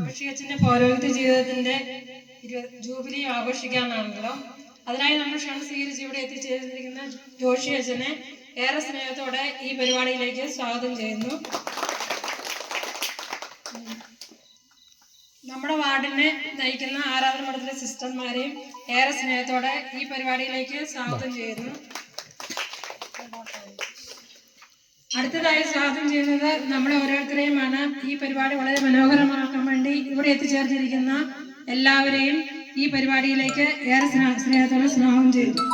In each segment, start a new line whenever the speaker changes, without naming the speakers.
ജോഷി അച്ഛൻ്റെ പൗരോഹിത്യ ജീവിതത്തിൻ്റെ ജൂബിലി ആഘോഷിക്കാനാണല്ലോ. അതിനായി നമ്മൾ ക്ഷണം സ്വീകരിച്ച് ഇവിടെ എത്തിച്ചേർന്നിരിക്കുന്ന ജോഷി അച്ഛനെ ഏറെ സ്നേഹത്തോടെ ഈ പരിപാടിയിലേക്ക് സ്വാഗതം ചെയ്യുന്നു. നമ്മുടെ വാർഡിനെ നയിക്കുന്ന ആരാധന മഠത്തിലെ സിസ്റ്റർമാരെയും ഏറെ സ്നേഹത്തോടെ ഈ പരിപാടിയിലേക്ക് സ്വാഗതം ചെയ്യുന്നു. അടുത്തതായി സ്വാഗതം ചെയ്യുന്നത് നമ്മുടെ ഓരോരുത്തരെയുമാണ്. ഈ പരിപാടി വളരെ മനോഹരമാക്കാൻ വേണ്ടി ഇവിടെ എത്തിച്ചേർന്നിരിക്കുന്ന എല്ലാവരെയും ഈ പരിപാടിയിലേക്ക് ഏറെ സ്നേഹത്തോടെ സ്വാഗതം ചെയ്യുന്നു.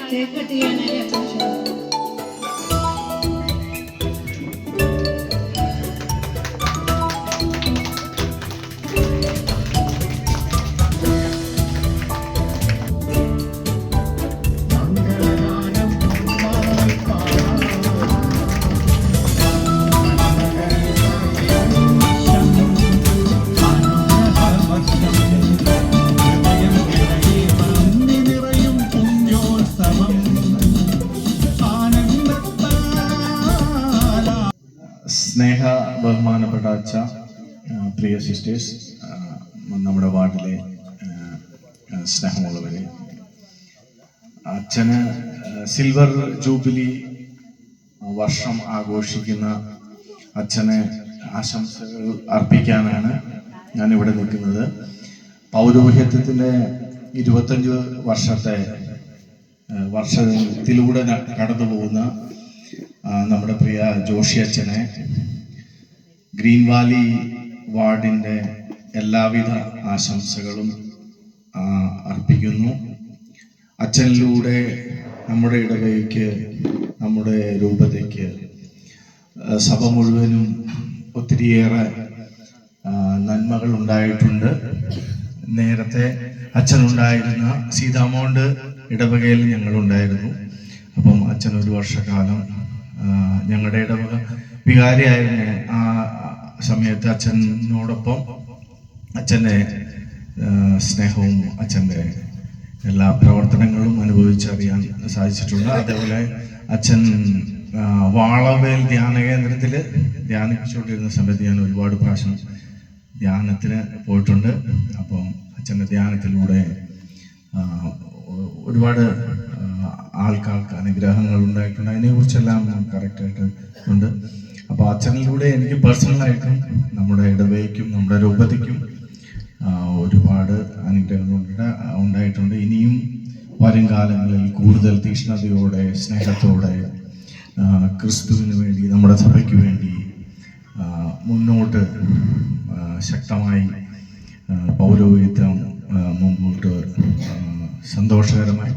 കേക്ക് കട്ട് ചെയ്യാനായി
സ്നേഹ ബഹുമാനപ്പെട്ട അച്ഛ, പ്രിയ സിസ്റ്റേഴ്സ്, നമ്മുടെ വാർഡിലെ സ്നേഹമുള്ളവരെ, അച്ഛന് സിൽവർ ജൂബിലി വർഷം ആഘോഷിക്കുന്ന അച്ഛന് ആശംസകൾ അർപ്പിക്കാനാണ് ഞാനിവിടെ നിൽക്കുന്നത്. പൗരോഹിത്യത്തിൻ്റെ 25 വർഷത്തിലൂടെ കടന്നു പോകുന്ന നമ്മുടെ പ്രിയ ജോഷി അച്ഛനെ ഗ്രീൻ വാലി വാർഡിൻ്റെ എല്ലാവിധ ആശംസകളും അർപ്പിക്കുന്നു. അച്ഛനിലൂടെ നമ്മുടെ ഇടവകയ്ക്ക്, നമ്മുടെ രൂപതയ്ക്ക്, സഭ മുഴുവനും ഒത്തിരിയേറെ നന്മകൾ ഉണ്ടായിട്ടുണ്ട്. നേരത്തെ അച്ഛനുണ്ടായിരുന്ന സീതാമോണ്ട് ഇടവകയിൽ ഞങ്ങളുണ്ടായിരുന്നു. അപ്പം അച്ഛൻ ഒരു വർഷക്കാലം ഞങ്ങളുടെ ഇടവക വികാരിയായിരുന്ന ആ സമയത്ത് അച്ഛനോടൊപ്പം അച്ഛൻ്റെ സ്നേഹവും അച്ഛൻ്റെ എല്ലാ പ്രവർത്തനങ്ങളും അനുഭവിച്ചറിയാൻ സാധിച്ചിട്ടുണ്ട്. അതേപോലെ അച്ഛൻ വാളവേൽ ധ്യാന കേന്ദ്രത്തിൽ ധ്യാനിപ്പിച്ചുകൊണ്ടിരുന്ന സമയത്ത് ഞാൻ ഒരുപാട് പ്രാവശ്യം ധ്യാനത്തിന് പോയിട്ടുണ്ട്. അപ്പം അച്ഛൻ്റെ ധ്യാനത്തിലൂടെ ഒരുപാട് ആൾക്കാർക്ക് അനുഗ്രഹങ്ങൾ ഉണ്ടായിട്ടുണ്ട്. അതിനെക്കുറിച്ചെല്ലാം കറക്റ്റായിട്ട് ഉണ്ട്. അപ്പോൾ അച്ഛനിലൂടെ എനിക്ക് പേഴ്സണലായിട്ടും നമ്മുടെ ഇടവകയ്ക്കും നമ്മുടെ രൂപതയ്ക്കും ഒരുപാട് അനുഗ്രഹങ്ങൾ ഉണ്ടായിട്ടുണ്ട്. ഇനിയും വരും കാലങ്ങളിൽ കൂടുതൽ തീക്ഷ്ണതയോടെ, സ്നേഹത്തോടെ ക്രിസ്തുവിന് വേണ്ടി, നമ്മുടെ സഭയ്ക്ക് വേണ്ടി മുന്നോട്ട് ശക്തമായി പൗരോഹിത്യം മുമ്പോട്ട് സന്തോഷകരമായി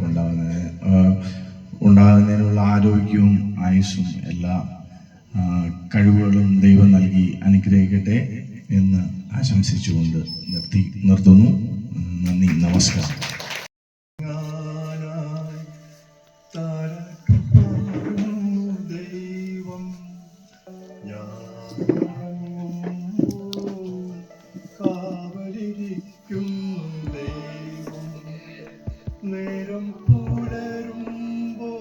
ഉണ്ടാകുന്നതിനുള്ള ആരോഗ്യവും ആയുസ്സും എല്ലാ കഴിവുകളും ദൈവം നൽകി അനുഗ്രഹിക്കട്ടെ എന്ന് ആശംസിച്ചുകൊണ്ട് നിർത്തുന്നു. നന്ദി, നമസ്കാരം.
നേരം പുലരുമ്പോ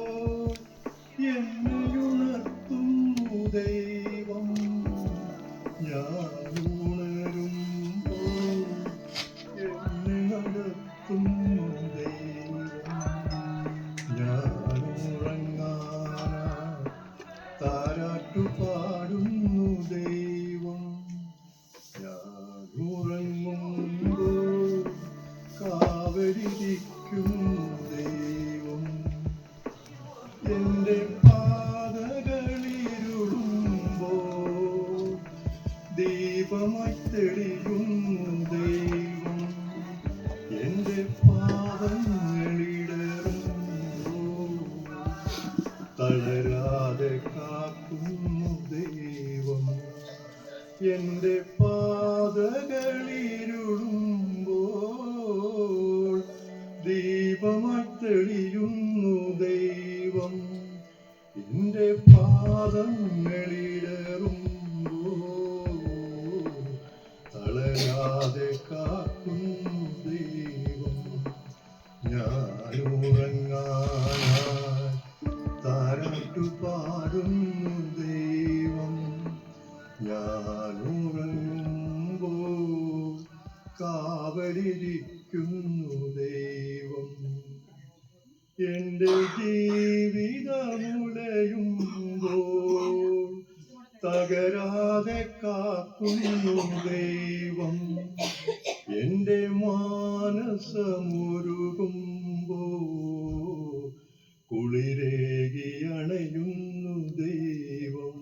എന്നുണർത്തുന്നു ദൈവം, ഞാൻ ഉണരുമ്പോ എന്നെ നടത്തുന്നു ദൈവം, ഞാൻ ഉറങ്ങാനാ താരാട്ടു പാടുന്നു ദൈവം, ഞാൻ ഉറങ്ങുമ്പോ കാവലിരിക്കും ദൈവം, എന്റെ പാതകളിരുളുമ്പോ ദീപമായി തെളിയുന്നു ദൈവം, എന്റെ പാദങ്ങളിടറുമ്പോ തളരാതെ കാക്കുന്നു ദൈവം, എന്റെ പാതകളിരുളുമ്പോൾ ദീപമായി തെളിയുന്നു ദൈവം, എന്റെ പാദങ്ങളിടറുമ്പോ തളരാതെ കാക്കുന്നു ദൈവം. ഞാനുറങ്ങാനായി താരാട്ടു പാടുന്നു ദൈവം. ഞാനുറങ്ങുമ്പോ കാവലിരിക്കുന്നു ദൈവം. എന്റെ ജീവിതമുലയുമ്പോൾ തകരാതെ കാക്കുന്നു ദൈവം. എന്റെ മാനസമൊരുകുമ്പോ കുളിരേകി അണയുന്നു ദൈവം.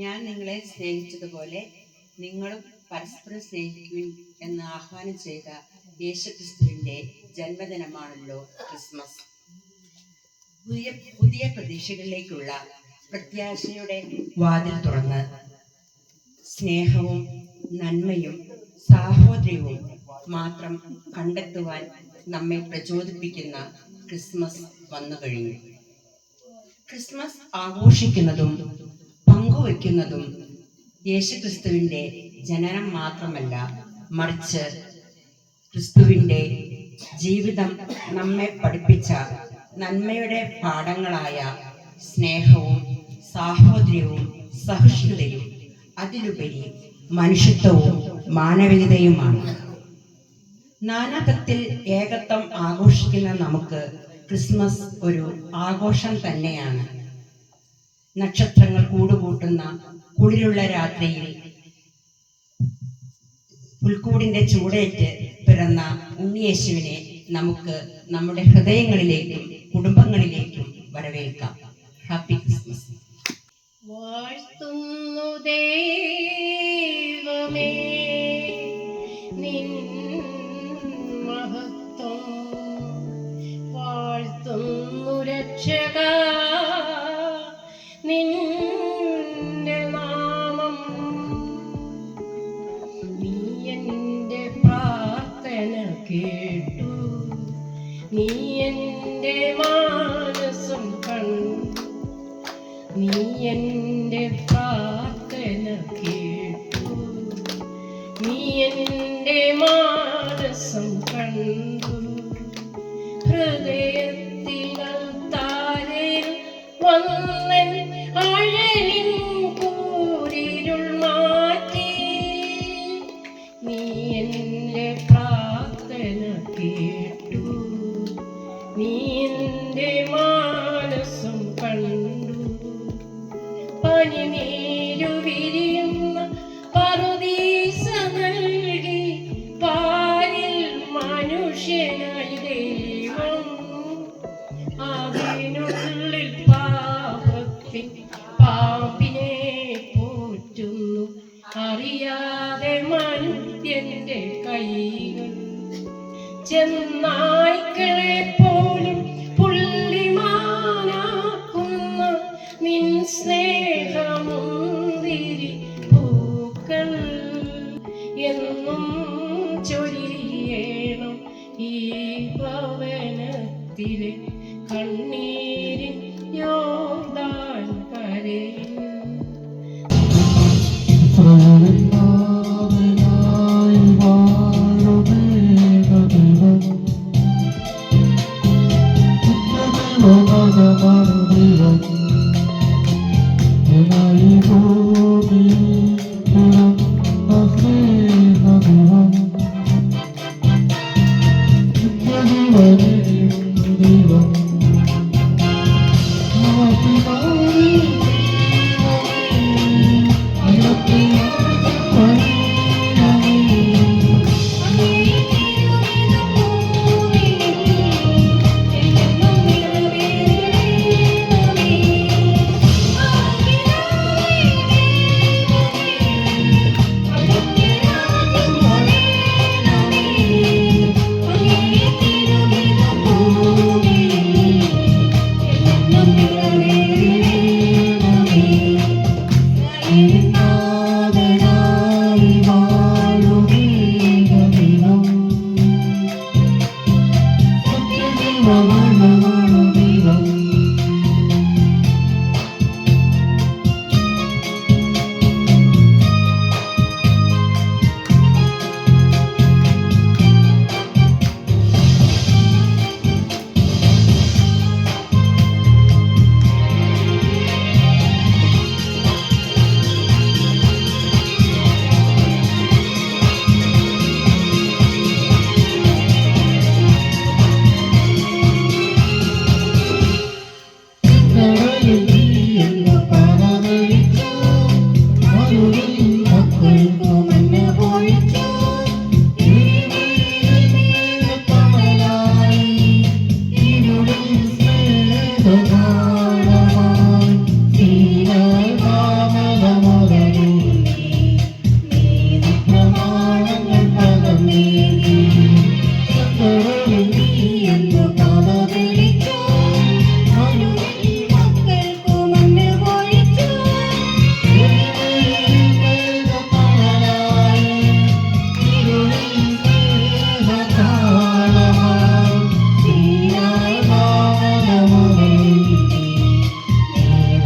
ഞാൻ നിങ്ങളെ സ്നേഹിച്ചതുപോലെ നിങ്ങളും പരസ്പരം സ്നേഹിക്കുവിൻ എന്ന് ആഹ്വാനം ചെയ്ത യേശുക്രിസ്തുവിന്റെ ജന്മദിനമാണല്ലോ ക്രിസ്മസ്. പുതിയ പ്രതീക്ഷകളിലേക്കുള്ള പ്രത്യാശയുടെ വാതിൽ തുറന്ന് സ്നേഹവും നന്മയും സാഹോദര്യവും മാത്രം കണ്ടെത്തുവാൻ നമ്മെ പ്രചോദിപ്പിക്കുന്ന ക്രിസ്മസ് വന്നു കഴിഞ്ഞു. ക്രിസ്മസ് ആഘോഷിക്കുന്നതും പങ്കുവയ്ക്കുന്നതും യേശുക്രിസ്തുവിന്റെ ജനനം മാത്രമല്ല, മറിച്ച് ക്രിസ്തുവിന്റെ ജീവിതം നമ്മെ പഠിപ്പിച്ച നന്മയുടെ പാഠങ്ങളായ സ്നേഹവും സാഹോദര്യവും സഹിഷ്ണുതയും അതിലുപരി മനുഷ്യത്വവും മാനവികതയുമാണ്. നാനാത്വത്തിൽ ഏകത്വം ആഘോഷിക്കുന്ന നമുക്ക് ക്രിസ്മസ് ഒരു ആഘോഷം തന്നെയാണ്. നക്ഷത്രങ്ങൾ കൂടുകൂട്ടുന്ന കുളിരുള്ള രാത്രിയിൽ പുൽക്കൂടിന്റെ ചൂടേറ്റ് പിറന്ന ഉണ്ണിയേശുവിനെ നമുക്ക് നമ്മുടെ ഹൃദയങ്ങളിലേക്കും കുടുംബങ്ങളിലേക്കും വരവേൽക്കാം. Happy Christmas.
വാഴ്ത്തുന്നു ദൈവമേ നിൻ മഹത്വം, വാഴ്ത്തുന്നു രക്ഷകാ നിന്റെ നാമം. നീ എൻ്റെ പ്രാർത്ഥന കേട്ടു, നീ എൻ്റെ മാനസം കണ്ടു. നീ എൻ്റെ പ്രാർത്ഥന കേട്ടു, നീ എൻ്റെ മാനസം കണ്ടു. ഹൃദയത്തിനൽ താരയിൽ വന്നൻ അഴലിൻ കൂരിരുൾ മാറ്റി. നീ എൻ്റെ പ്രാർത്ഥന കേട്ടു, നീ എൻ്റെ മാനസം കണ്ടു. പനിനീരു വിരിയുന്ന പറുദീസ നൽകി പാരിൽ മനുഷ്യനായി ദൈവം. അതിനുള്ളിൽ പാപത്തിൻ പാമ്പിനെ പോറ്റുന്നു അറിയാതെ മനുഷ്യന്റെ കൈകൾ. ചെന്നായ്ക്കളെ പോലും പുള്ളിമാനാക്കുന്ന നിൻ സ്നേഹ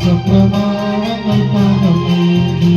പ്രഭാവങ്ങൾ പകർന്നേകി.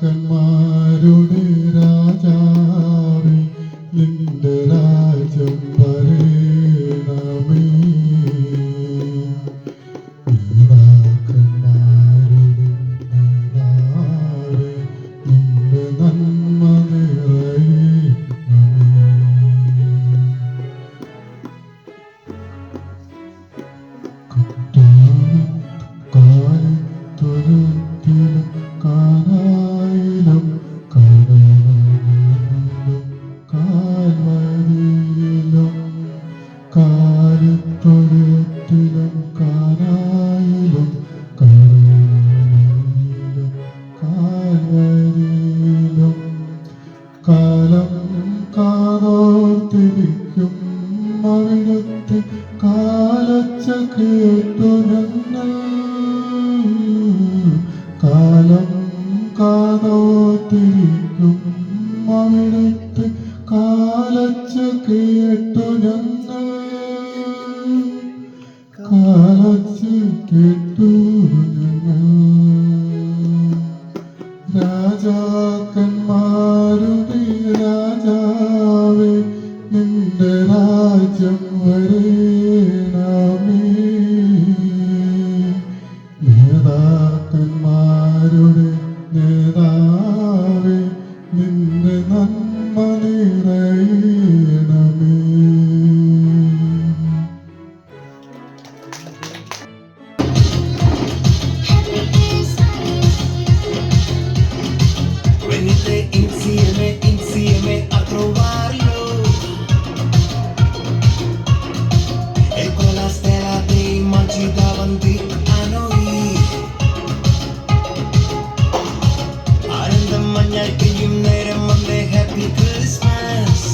രാജാക്കന്മാരുടെ രാജാവേ, നിന്റെ രാജ്യം വരേണമേ. നേതാക്കന്മാരുടെ നേതാവേ, നിന്റെ നന്മ നിറയണമേ. കാലത്തൊരുത്തിലും കാനായിലും കടലിലും കാൽവരിയിലും കാലത്തൊരുത്തിലും കാനായിലും കടലിലും കാൽവരിയിലും കാലം കാതോർത്തിരിക്കും അവിടുത്തെ കാലച്ച കേട്ടു ഞങ്ങൾ. കാലം കാതോർത്തിരിക്കും അവിടുത്തെ കാലച്ച കേട്ടു ഞങ്ങൾ. കാലച്ച കേട്ടു ഞങ്ങൾ. രാജാക്കന്മാരുടെ രാജാവേ, നിന്റെ രാജ്യം വരേണമേ. നേതാക്കന്മാരുടെ നേതാവേ, നിന്റെ നന്മ നിറയണമേ.
Venite insieme a trovarlo, e con la stella dei mangi davanti a noi. ആനന്ദം മഞ്ഞായി പെയ്യും നേരം വന്നേ, ഹാപ്പി ക്രിസ്മസ്.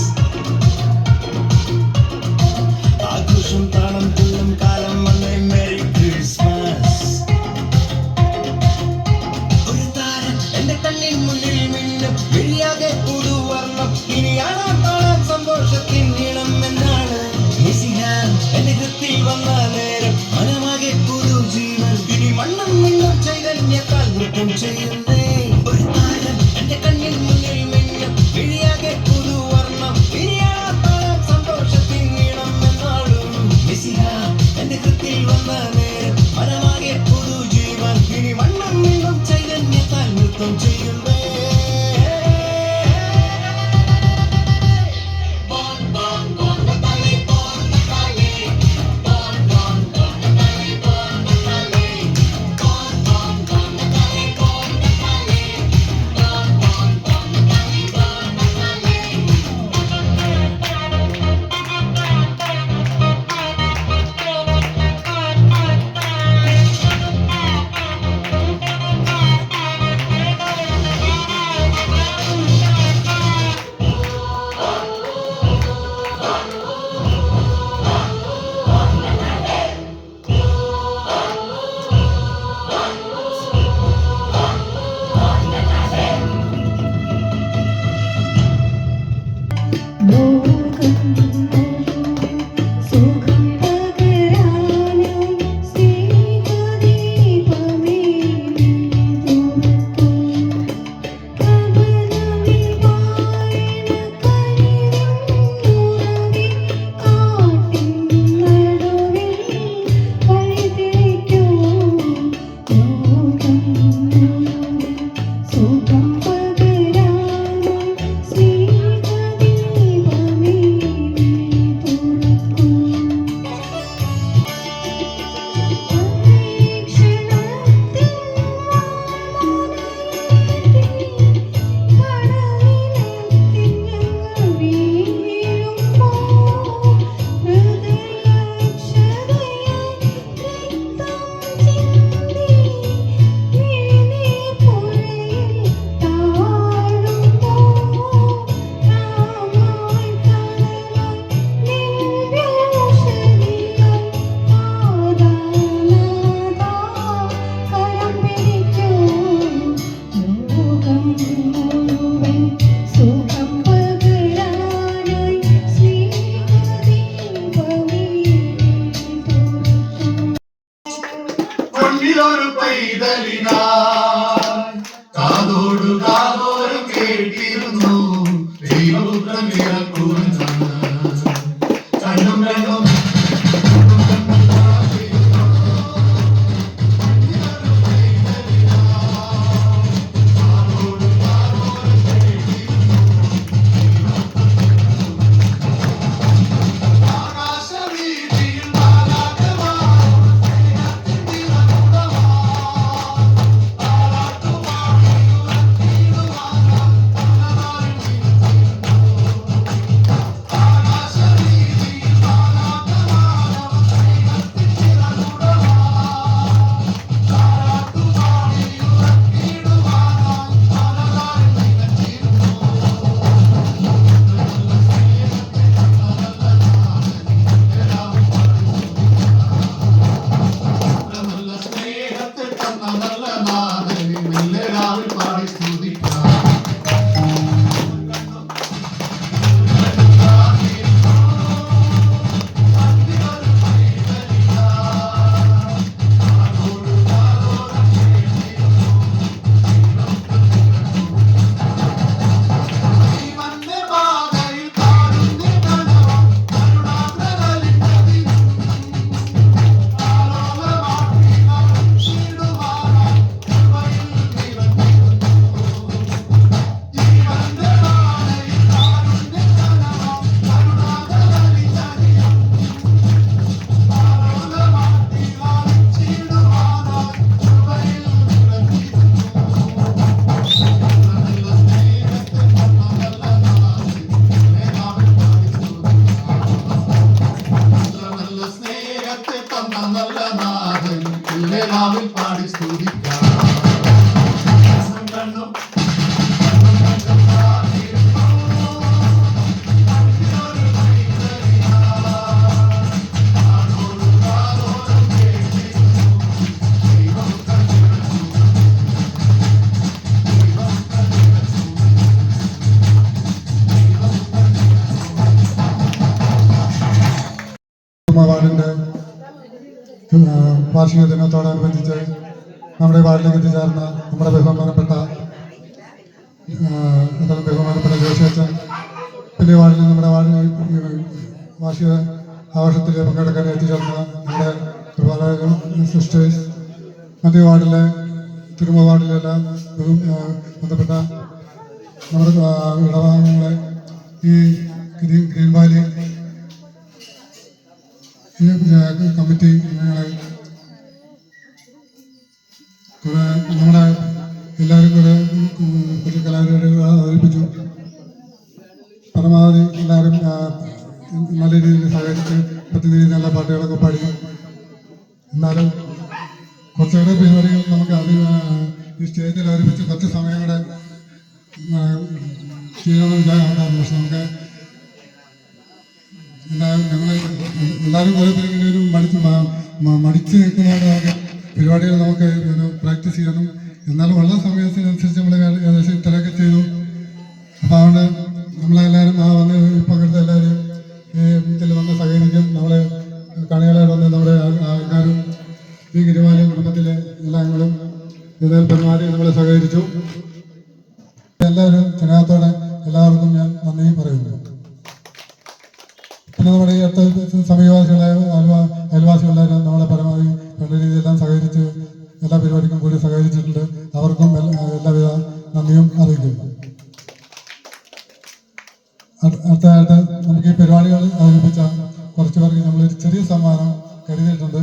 ആഘോഷം താളം തുള്ളും കാലം വന്നേ, മെറി ക്രിസ്മസ്. ഒരു താരം എന്റെ കണ്ണിൻ മുന്നിൽ മിന്നും, വെളിയാകെ പുതുവർണ്ണം. ഇനി കാണാൻ സന്തോഷത്തിൻ നീളം എന്നാണ്. എന്റെ കൃത്തിൽ വന്ന നേരം മനമാകെ പുതുജീവൻ. ഇനി മണ്ണും മിണ്ണും ചൈതന്യത്താൽ നൃത്തം ചെയ്യുന്നേ. ഒരു താരം എന്റെ കണ്ണിൻ മുന്നിൽ മിന്നും, വെളിയാകെ പുതുവർണ്ണം. ഇനി കാണാൻ സന്തോഷത്തിൻ നീളം എന്നാളും. എന്റെ കൃത്തിൽ വന്ന നേരം മനമാകെ പുതുജീവൻ. ഇനി മണ്ണും മിണ്ണും ചൈതന്യത്താൽ നൃത്തം ചെയ്യുന്നേ.
നാവിൽ പാടി സ്തുതിക്കാം. നാവിൽ പാടി സ്തുതിക്കാം. വാർഡിന്റെ വാർഷിക ദിനത്തോടനുബന്ധിച്ച് നമ്മുടെ വാർഡിലേക്ക് എത്തിച്ചേർന്ന നമ്മുടെ ബഹുമാനപ്പെട്ട ജോഷി അച്ഛൻ, പിന്നെ വാർഡിൽ നമ്മുടെ വാർഷിക ആഘോഷത്തിൽ പങ്കെടുക്കാൻ എത്തിച്ചേർന്ന നമ്മുടെ സിസ്റ്റേഴ്സ്, മറ്റേ വാർഡിലെ തിരുമ വാർഡിലെല്ലാം ബന്ധപ്പെട്ട നമ്മുടെ ഇടവാങ്ങളെ, ഈ ഗ്രീൻ വാലി കമ്മിറ്റി അംഗങ്ങളെ, കുറെ നമ്മുടെ എല്ലാവരും കൂടെ കുറച്ച് കലാകാരികളെ അവതരിപ്പിച്ചു. പരമാവധി എല്ലാവരും നല്ല രീതിയിൽ സഹകരിച്ച് പറ്റുന്ന രീതിയിൽ നല്ല പാട്ടുകളൊക്കെ പാടി. എന്നാലും കുറച്ചുകൂടെ പരിപാടികൾ നമുക്ക് അത് ഈ സ്റ്റേജിൽ അവതരിപ്പിച്ച് കുറച്ച് സമയം കൂടെ ചെയ്യണമെന്ന് വിചാരിക്കാറുണ്ട്. പക്ഷെ നമുക്ക് എല്ലാവരും കുറേ പേര് ഇങ്ങനെ ഒരു മടിച്ച് നിൽക്കുന്നതാണ്. പരിപാടികൾ നമുക്ക് പ്രാക്ടീസ് ചെയ്യണം. എന്നാലും ഉള്ള സമയത്തിനനുസരിച്ച് നമ്മൾ ഏകദേശം ഇത്രയൊക്കെ ചെയ്തു. അപ്പോൾ അതുകൊണ്ട് നമ്മളെല്ലാവരും വന്ന് പങ്കെടുത്ത എല്ലാവരും ഇതിൽ വന്ന് സഹകരിക്കും. നമ്മളെ കണികളായിട്ട് വന്ന് നമ്മുടെ ആൾക്കാരും ഈ ഗിരിമാലയം കുടുംബത്തിലെ എല്ലാവരും ഇതിൽ പരിപാടി നമ്മളെ സഹകരിച്ചു. എല്ലാവരും സ്നേഹത്തോടെ എല്ലാവർക്കും ഞാൻ നന്ദി പറയുന്നു. പിന്നെ നമ്മുടെ ഈ അടുത്ത സമീപവാസികളായ അയൽവാസികളായാലും നമ്മളെ പരമാവധി വേണ്ട രീതിയിലെല്ലാം സഹകരിച്ച് എല്ലാ പരിപാടിക്കും കൂടി സഹകരിച്ചിട്ടുണ്ട്. അവർക്കും എല്ലാവിധ നന്ദിയും അറിയിക്കുന്നു. അടുത്തതായിട്ട് നമുക്ക് ഈ പരിപാടികൾ അവതരിപ്പിച്ച കുറച്ച് പേർക്ക് നമ്മളൊരു ചെറിയ സമ്മാനം കരുതിയിട്ടുണ്ട്.